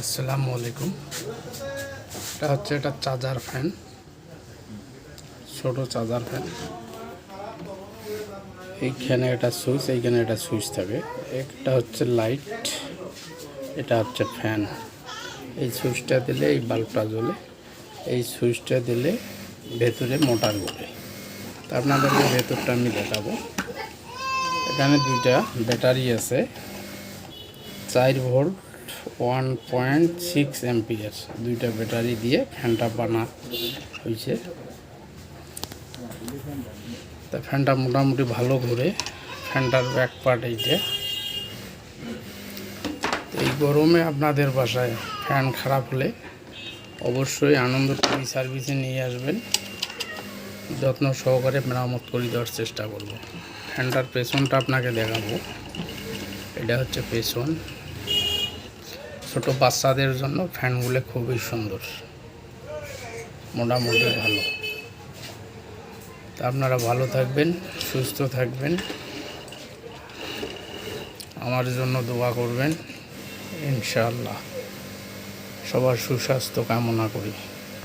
আসসালামু আলাইকুম। এটা হচ্ছে একটা চার্জার ফ্যান, ছোট চার্জার ফ্যান। এইখানে এটা সুইচ, এইখানে এটা সুইচ থাকে। একটা হচ্ছে লাইট, এটা হচ্ছে ফ্যান। এই সুইচটা দিলে এই বাল্বটা জ্বলে, এই সুইচটা দিলে ভেতরে মোটর ঘুরে। তা আপনাদেরকে ভেতরটা আমি দেখাবো। এখানে দুইটা ব্যাটারি আছে, 4 ভোল্ট 1.6 অ্যাম্পিয়ার। দুইটা ব্যাটারি দিয়ে ফ্যানটা বানা হয়েছে। তা ফ্যানটা মোটামুটি ভালো ঘুরে। ফ্যানটার ব্যাক পার্ট এইটা। এই গরমে আপনাদের বাসায় ফ্যান খারাপ হলে অবশ্যই আনন্দ টিভি সার্ভিসে নিয়ে আসবেন, যত্ন সহকারে মেরামত করে দেওয়ার চেষ্টা করব। ফ্যানটার পেছনটা আপনাকে দেখাবো। এটা হচ্ছে পেছন। ছোট বাচ্চাদের জন্য ফ্যানগুলো খুবই সুন্দর, মোটামুটি ভালো। তা আপনারা ভালো থাকবেন, সুস্থ থাকবেন, আমার জন্য দোয়া করবেন। ইনশাআল্লাহ সবার সুস্বাস্থ্য কামনা করি।